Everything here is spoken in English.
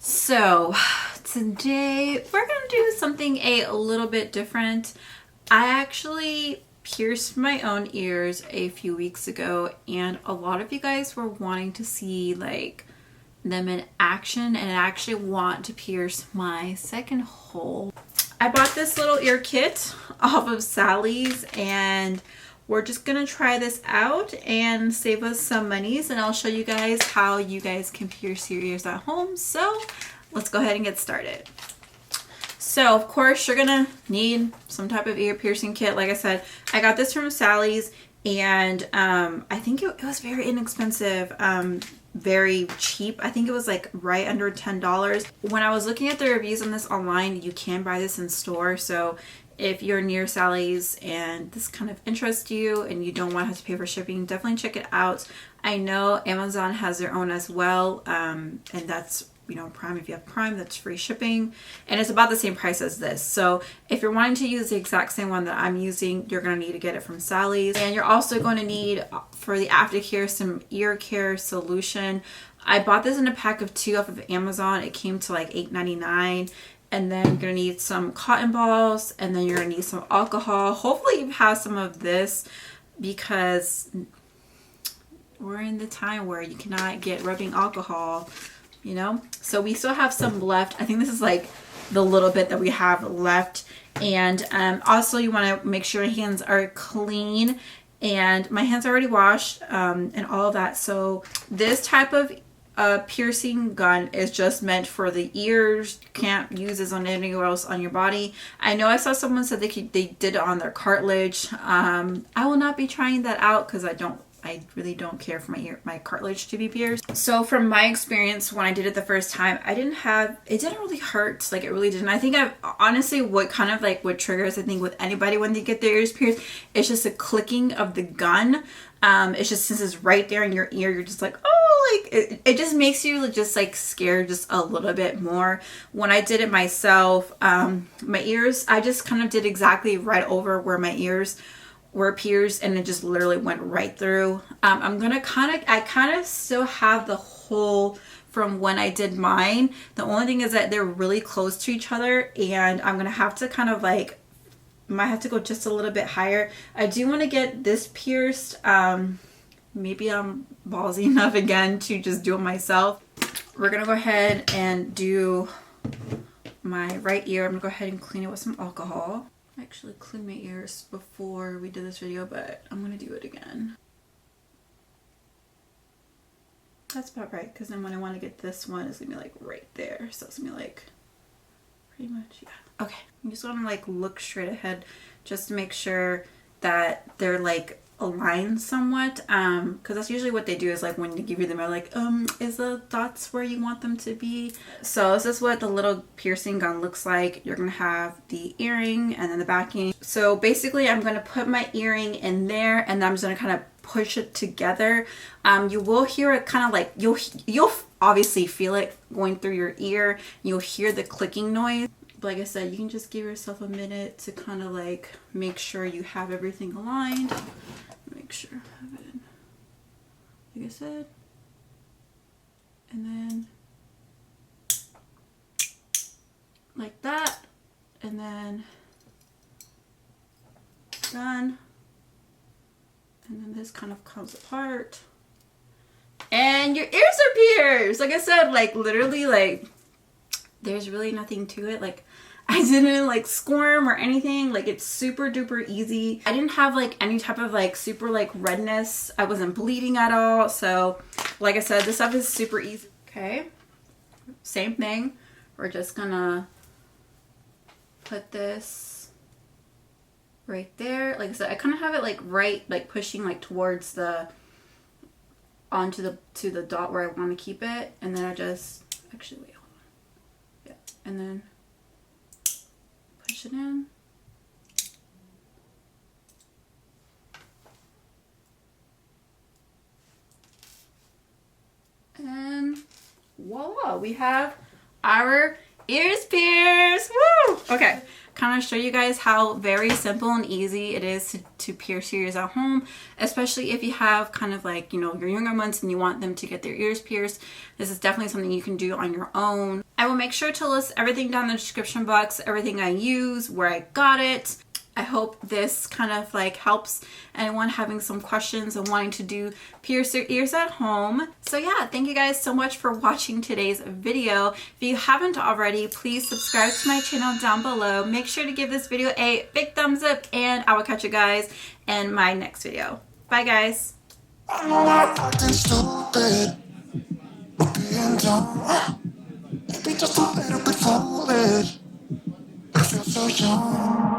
So today we're gonna do something a little bit different. I actually pierced my own ears a few weeks ago, and a lot of you guys were wanting to see like them in action, and I actually want to pierce my second hole. I bought this little ear kit off of Sally's, and we're just gonna try this out and save us some monies, and I'll show you guys how you guys can pierce your ears at home. So let's go ahead and get started. So of course you're gonna need some type of ear piercing kit. Like I said, I got this from Sally's, and I think it was very inexpensive, very cheap. I think it was like right under $10. When I was looking at the reviews on this online, you can buy this in store. So if you're near Sally's and this kind of interests you and you don't want to have to pay for shipping, definitely check it out. I know Amazon has their own as well, and that's, you know, Prime. If you have Prime, that's free shipping, and it's about the same price as this. So if you're wanting to use the exact same one that I'm using, you're going to need to get it from Sally's. And you're also going to need, for the aftercare, some ear care solution. I bought this in a pack of 2 off of Amazon. It came to like $8.99. And then you're going to need some cotton balls, and then you're going to need some alcohol. Hopefully you have some of this, because we're in the time where you cannot get rubbing alcohol, you know. So we still have some left. I think this is like the little bit that we have left. And also you want to make sure your hands are clean, and my hands are already washed, and all of that. So this type of piercing gun is just meant for the ears. You can't use this on anywhere else on your body. I know I saw someone said they did it on their cartilage. I will not be trying that out because I really don't care for my cartilage to be pierced. So from my experience, when I did it the first time, it didn't really hurt. Like, it really didn't. I think honestly, what triggers, I think, with anybody when they get their ears pierced, it's just a clicking of the gun. It's just, since it's right there in your ear, you're just like, oh, like it just makes you just like scared just a little bit more. When I did it myself, my ears, I just kind of did exactly right over where my ears were pierced, and it just literally went right through. I kind of still have the hole from when I did mine. The only thing is that they're really close to each other, and I'm gonna have to kind of like, might have to go just a little bit higher. I do want to get this pierced. Maybe I'm ballsy enough again to just do it myself. We're gonna go ahead and do my right ear. I'm gonna go ahead and clean it with some alcohol. I actually cleaned my ears before we did this video, but I'm gonna do it again. That's about right, because then when I want to get this one, it's gonna be like right there. So it's gonna be like pretty much, yeah. Okay, I'm just gonna like look straight ahead just to make sure that they're like aligned somewhat, because that's usually what they do, is like when you give you them, are like, is the dots where you want them to be? So this is what the little piercing gun looks like. You're gonna have the earring and then the backing. So basically I'm gonna put my earring in there, and then I'm just gonna kind of push it together. You will hear it kind of like, you'll obviously feel it going through your ear. You'll hear the clicking noise. Like I said, you can just give yourself a minute to kind of like make sure you have everything aligned. Make sure I have it in, like I said. And then like that. And then done. And then this kind of comes apart. And your ears are pierced! Like I said, like literally, like there's really nothing to it. Like, I didn't like squirm or anything. Like, it's super duper easy. I didn't have like any type of like super like redness. I wasn't bleeding at all. So like I said, this stuff is super easy. Okay, same thing. We're just gonna put this right there. Like I said, I kind of have it like right, like pushing like towards the, to the dot where I want to keep it. And then I just, actually wait, hold on. Yeah, and then push it in. And voila, we have our ears pierced. Woo! Okay, kind of show you guys how very simple and easy it is to pierce your ears at home, especially if you have kind of like, you know, your younger ones and you want them to get their ears pierced. This is definitely something you can do on your own. I I will make sure to list everything down in the description box, everything I use, where I got it. I hope this kind of like helps anyone having some questions and wanting to do pierce their ears at home. So yeah, thank you guys so much for watching today's video. If you haven't already, please subscribe to my channel down below. Make sure to give this video a big thumbs up, and I will catch you guys in my next video. Bye guys. I know I'm acting stupid, but being dumb, maybe just a little bit foolish. I feel so young.